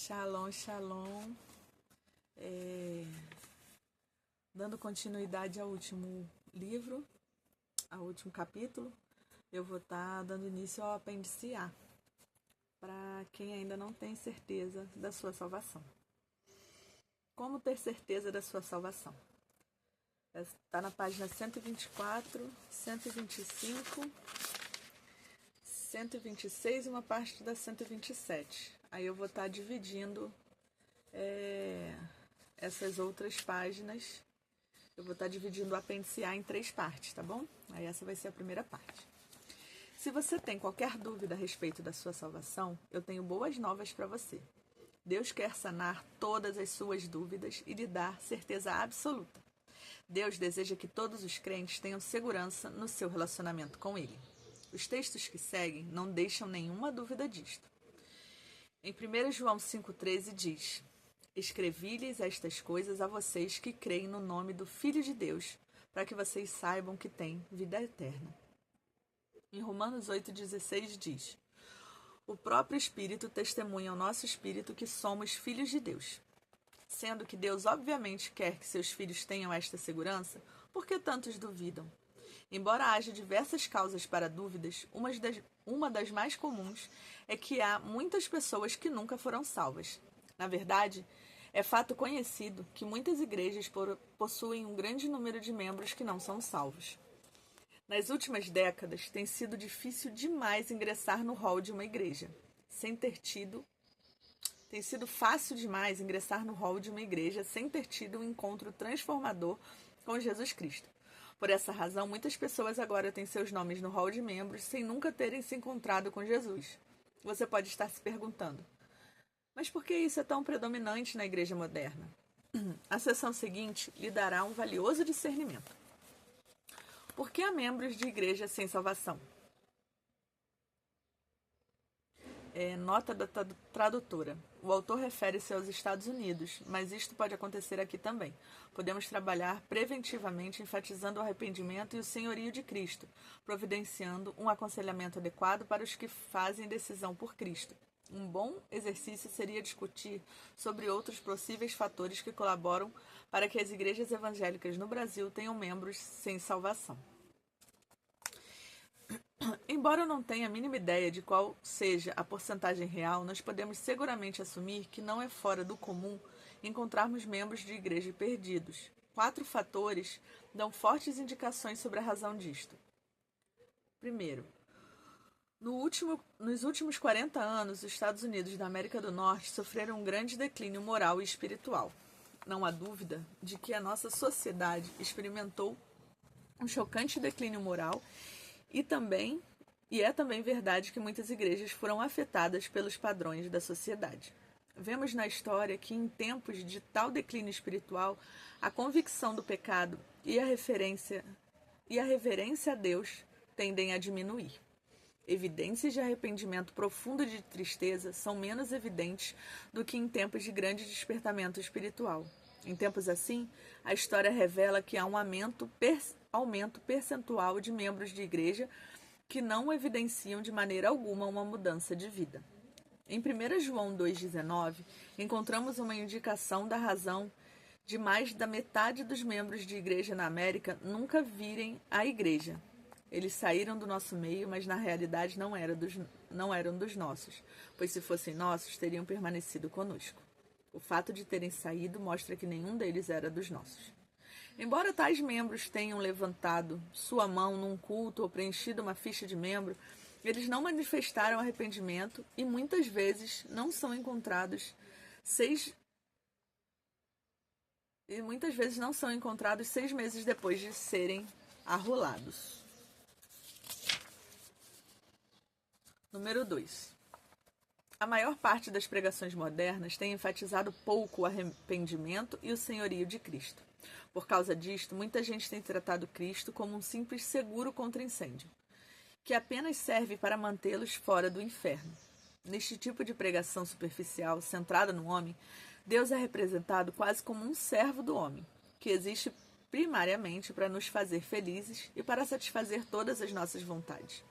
Shalom, shalom. Dando continuidade ao último livro, ao último capítulo, eu vou estar dando início ao apêndice A, para quem ainda não tem certeza da sua salvação. Como ter certeza da sua salvação? Está na página 124, 125, 126 e uma parte da 127. Aí eu vou estar dividindo essas outras páginas. Eu vou estar dividindo o apêndice A em 3 partes, tá bom? Aí essa vai ser a primeira parte. Se você tem qualquer dúvida a respeito da sua salvação, eu tenho boas novas para você. Deus quer sanar todas as suas dúvidas e lhe dar certeza absoluta. Deus deseja que todos os crentes tenham segurança no seu relacionamento com Ele. Os textos que seguem não deixam nenhuma dúvida disto. Em 1 João 5,13 diz: Escrevi-lhes estas coisas a vocês que creem no nome do Filho de Deus, para que vocês saibam que têm vida eterna. Em Romanos 8,16 diz: O próprio Espírito testemunha ao nosso espírito que somos filhos de Deus. Sendo que Deus obviamente quer que seus filhos tenham esta segurança, por que tantos duvidam? Embora haja diversas causas para dúvidas, uma das mais comuns é que há muitas pessoas que nunca foram salvas. Na verdade, é fato conhecido que muitas igrejas possuem um grande número de membros que não são salvos. Nas últimas décadas, tem sido difícil demais ingressar no hall de uma igreja, Tem sido fácil demais ingressar no hall de uma igreja sem ter tido um encontro transformador com Jesus Cristo. Por essa razão, muitas pessoas agora têm seus nomes no hall de membros sem nunca terem se encontrado com Jesus. Você pode estar se perguntando: mas por que isso é tão predominante na igreja moderna? A sessão seguinte lhe dará um valioso discernimento. Por que há membros de igreja sem salvação? Nota da tradutora. O autor refere-se aos Estados Unidos, mas isto pode acontecer aqui também. Podemos trabalhar preventivamente enfatizando o arrependimento e o senhorio de Cristo, providenciando um aconselhamento adequado para os que fazem decisão por Cristo. Um bom exercício seria discutir sobre outros possíveis fatores que colaboram para que as igrejas evangélicas no Brasil tenham membros sem salvação. Embora eu não tenha a mínima ideia de qual seja a porcentagem real, nós podemos seguramente assumir que não é fora do comum encontrarmos membros de igreja perdidos. 4 fatores dão fortes indicações sobre a razão disto. Primeiro, nos últimos 40 anos, os Estados Unidos da América do Norte sofreram um grande declínio moral e espiritual. Não há dúvida de que a nossa sociedade experimentou um chocante declínio moral e é também verdade que muitas igrejas foram afetadas pelos padrões da sociedade. Vemos na história que em tempos de tal declínio espiritual, a convicção do pecado e a reverência a Deus tendem a diminuir. Evidências de arrependimento profundo e de tristeza são menos evidentes do que em tempos de grande despertamento espiritual. Em tempos assim, a história revela que há um aumento percentual de membros de igreja que não evidenciam de maneira alguma uma mudança de vida. Em 1 João 2,19, encontramos uma indicação da razão de mais da metade dos membros de igreja na América nunca virem à igreja. Eles saíram do nosso meio, mas na realidade não eram dos nossos, pois se fossem nossos, teriam permanecido conosco. O fato de terem saído mostra que nenhum deles era dos nossos. Embora tais membros tenham levantado sua mão num culto ou preenchido uma ficha de membro, eles não manifestaram arrependimento e muitas vezes não são encontrados 6 meses depois de serem arrolados. Número 2. A maior parte das pregações modernas tem enfatizado pouco o arrependimento e o senhorio de Cristo. Por causa disto, muita gente tem tratado Cristo como um simples seguro contra incêndio, que apenas serve para mantê-los fora do inferno. Neste tipo de pregação superficial, centrada no homem, Deus é representado quase como um servo do homem, que existe primariamente para nos fazer felizes e para satisfazer todas as nossas vontades.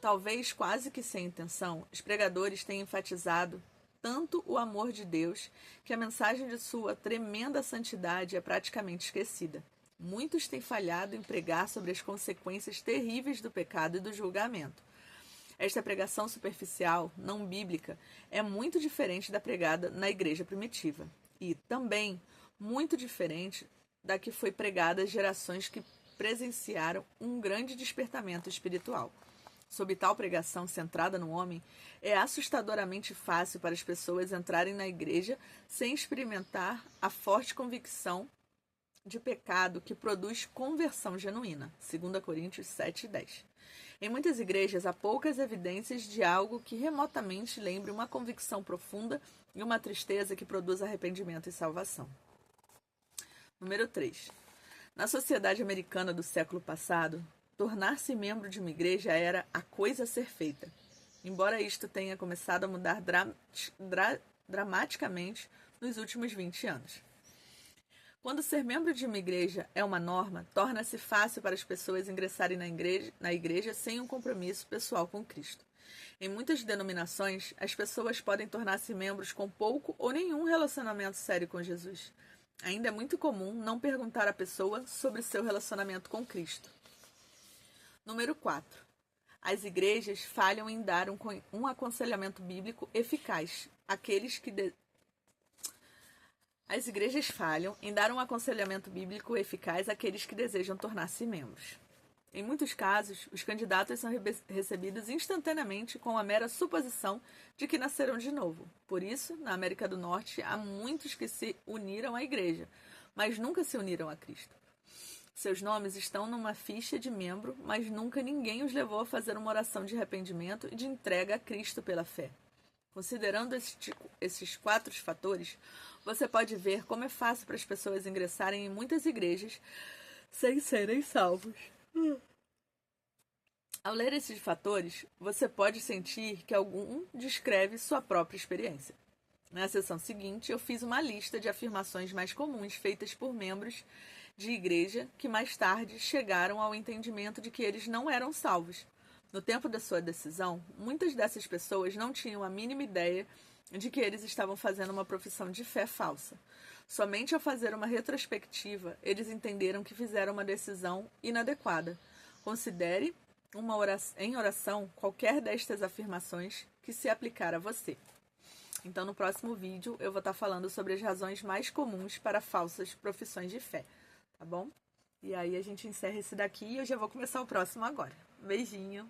Talvez quase que sem intenção, os pregadores tenham enfatizado tanto o amor de Deus que a mensagem de sua tremenda santidade é praticamente esquecida. Muitos têm falhado em pregar sobre as consequências terríveis do pecado e do julgamento. Esta pregação superficial, não bíblica, é muito diferente da pregada na igreja primitiva e, também, muito diferente da que foi pregada às gerações que presenciaram um grande despertamento espiritual. Sob tal pregação centrada no homem, é assustadoramente fácil para as pessoas entrarem na igreja sem experimentar a forte convicção de pecado que produz conversão genuína. 2 Coríntios 7:10. Em muitas igrejas há poucas evidências de algo que remotamente lembre uma convicção profunda e uma tristeza que produz arrependimento e salvação. Número 3. Na sociedade americana do século passado, tornar-se membro de uma igreja era a coisa a ser feita, embora isto tenha começado a mudar dramaticamente nos últimos 20 anos. Quando ser membro de uma igreja é uma norma, torna-se fácil para as pessoas ingressarem na igreja sem um compromisso pessoal com Cristo. Em muitas denominações, as pessoas podem tornar-se membros com pouco ou nenhum relacionamento sério com Jesus. Ainda é muito comum não perguntar à pessoa sobre seu relacionamento com Cristo. Número 4. As igrejas falham em dar um aconselhamento bíblico eficaz àqueles que As igrejas falham em dar um aconselhamento bíblico eficaz àqueles que desejam tornar-se membros. Em muitos casos, os candidatos são recebidos instantaneamente com a mera suposição de que nasceram de novo. Por isso, na América do Norte, há muitos que se uniram à igreja, mas nunca se uniram a Cristo. Seus nomes estão numa ficha de membro, mas nunca ninguém os levou a fazer uma oração de arrependimento e de entrega a Cristo pela fé. Considerando esses 4 fatores, você pode ver como é fácil para as pessoas ingressarem em muitas igrejas sem serem salvos. Ao ler esses fatores, você pode sentir que algum descreve sua própria experiência. Na sessão seguinte, eu fiz uma lista de afirmações mais comuns feitas por membros de igreja que mais tarde chegaram ao entendimento de que eles não eram salvos. No tempo da sua decisão, muitas dessas pessoas não tinham a mínima ideia de que eles estavam fazendo uma profissão de fé falsa. Somente ao fazer uma retrospectiva, eles entenderam que fizeram uma decisão inadequada. Considere em oração qualquer destas afirmações que se aplicar a você. Então, no próximo vídeo, eu vou estar falando sobre as razões mais comuns para falsas profissões de fé, tá bom? E aí a gente encerra esse daqui e eu já vou começar o próximo agora. Beijinho!